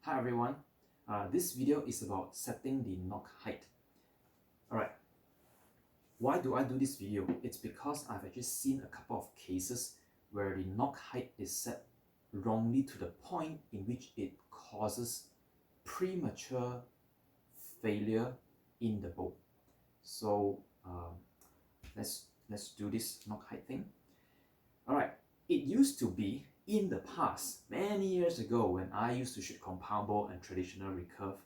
Hi everyone, this video is about setting the nock height. Alright, why do I do this video? It's because I've actually seen a couple of cases where the nock height is set wrongly to the point in which it causes premature failure in the bow. So let's do this nock height thing. Alright, it used to be in the past, many years ago, when I used to shoot compound bow and traditional recurve,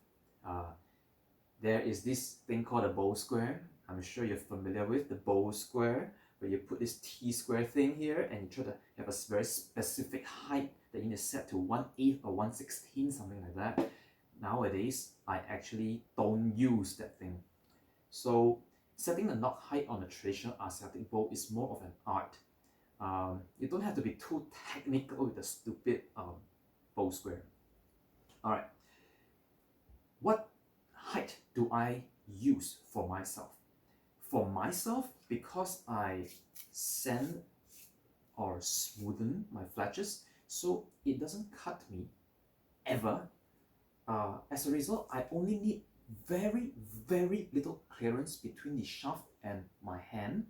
there is this thing called a bow square. I'm sure you're familiar with the bow square, where you put this T-square thing here and you try to have a very specific height that you need to set to 1/8 or 1/16, something like that. Nowadays, I actually don't use that thing. So setting the nock height on a traditional Asiatic bow is more of an art. You don't have to be too technical with the stupid bow square. Alright, what height do I use for myself? For myself, because I sand or smoothen my fletches so it doesn't cut me ever, as a result, I only need very little clearance between the shaft and my hand.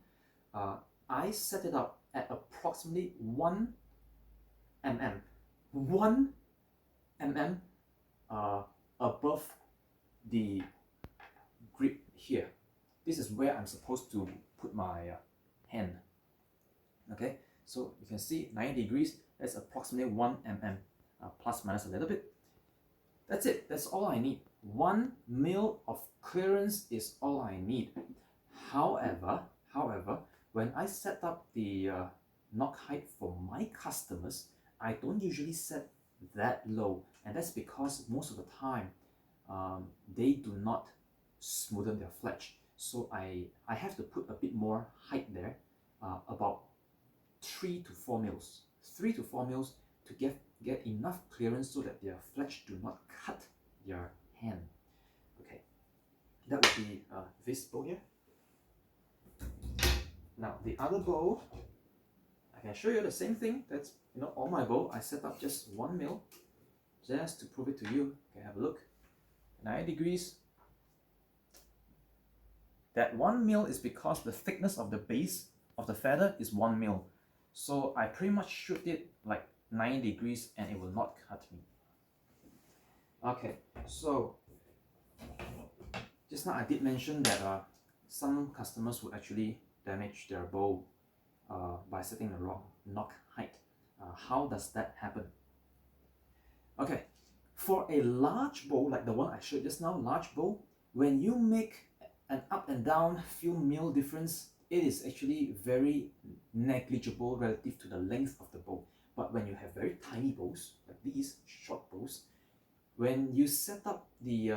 I set it up at approximately 1 mm, 1 mm above the grip here. This is where I'm supposed to put my hand. Okay, so you can see 90 degrees, that's approximately 1 mm, plus minus a little bit. That's it, that's all I need. 1 mil of clearance is all I need. However, when I set up the nock height for my customers, I don't usually set that low, and that's because most of the time they do not smoothen their fletch. So I have to put a bit more height there, about 3 to 4 mils. 3 to 4 mils to get enough clearance so that their fletch do not cut their hand. Okay, that would be this bow here. Now the other bow, I can show you the same thing. That's, all my bow, I set up just 1 mil just to prove it to you. Okay, have a look. 90 degrees. That 1 mil is because the thickness of the base of the feather is 1 mil. So I pretty much shoot it like 90 degrees and it will not cut me. Okay, so just now I did mention that some customers will actually damage their bow by setting the wrong nock height. How does that happen? Okay, for a large bow like the one I showed just now, large bow, when you make an up and down few mil difference, it is actually very negligible relative to the length of the bow. But when you have very tiny bows, like these short bows, when you set up the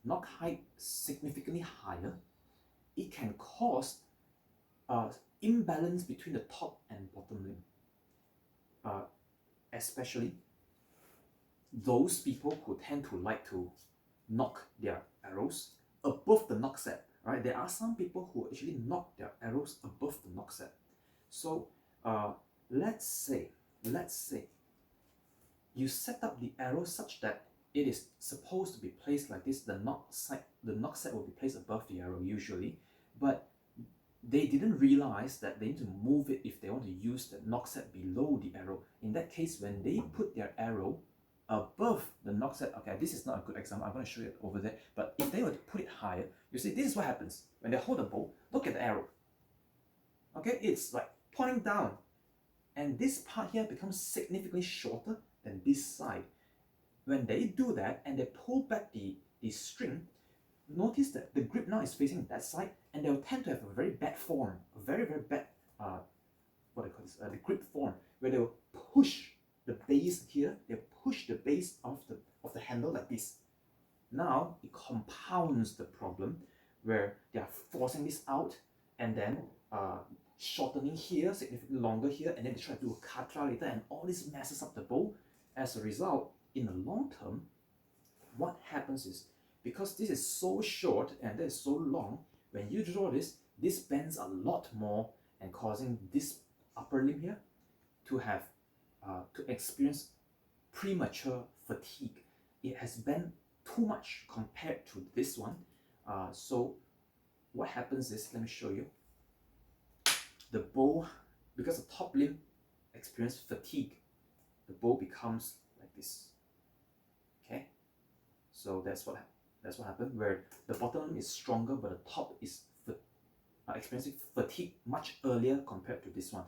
nock height significantly higher, it can cause imbalance between the top and bottom limb. Especially those people who tend to like to nock their arrows above the nock set. Right? There are some people who actually nock their arrows above the nock set. So let's say you set up the arrow such that it is supposed to be placed like this. The nock set will be placed above the arrow usually, but they didn't realize that they need to move it if they want to use the nock set below the arrow. In that case, when they put their arrow above the nock set, okay, this is not a good example, I'm going to show you over there, but if they were to put it higher, you see this is what happens. When they hold the bow, look at the arrow. Okay, it's like pointing down, and this part here becomes significantly shorter than this side. When they do that and they pull back the string, notice that the grip now is facing that side, and they'll tend to have a very bad form, a very bad what do you call this? The grip form, where they'll push the base here. They'll push the base of the handle like this. Now it compounds the problem, where they are forcing this out and then shortening here, significantly longer here, and then they try to do a katra later, and all this messes up the bow. As a result, in the long term, what happens is, because this is so short and that is so long, when you draw this bends a lot more and causing this upper limb here to have to experience premature fatigue. it has bent too much compared to this one. So what happens is, let me show you. The bow, because the top limb experiences fatigue, the bow becomes like this. Okay, so that's what happened, where the bottom limb is stronger, but the top is experiencing fatigue much earlier compared to this one.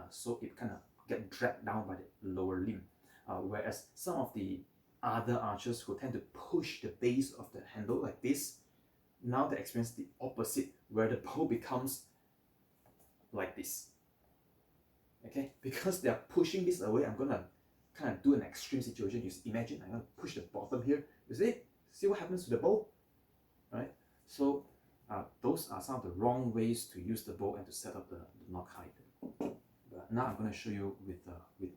So it kind of get dragged down by the lower limb. Whereas some of the other archers who tend to push the base of the handle like this, now they experience the opposite, where the bow becomes like this. Okay, because they are pushing this away, I'm gonna kind of do an extreme situation. You imagine I'm gonna push the bottom here. You see what happens to the bow, right? So those are some of the wrong ways to use the bow and to set up the nock height. But now I'm going to show you with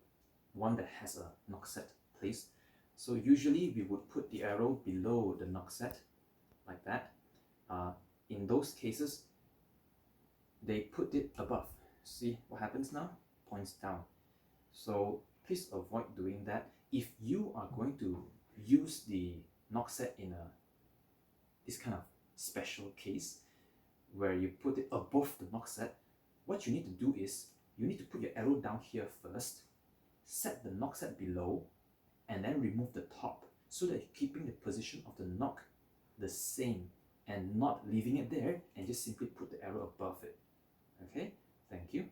one that has a nock set placed. So usually we would put the arrow below the nock set like that. In those cases, they put it above. See what happens now? Points down. So please avoid doing that. If you are going to use the nock set in this kind of special case where you put it above the nock set, what you need to do is you need to put your arrow down here first, set the nock set below, and then remove the top, so that you're keeping the position of the nock the same and not leaving it there and just simply put the arrow above it. Okay, thank you.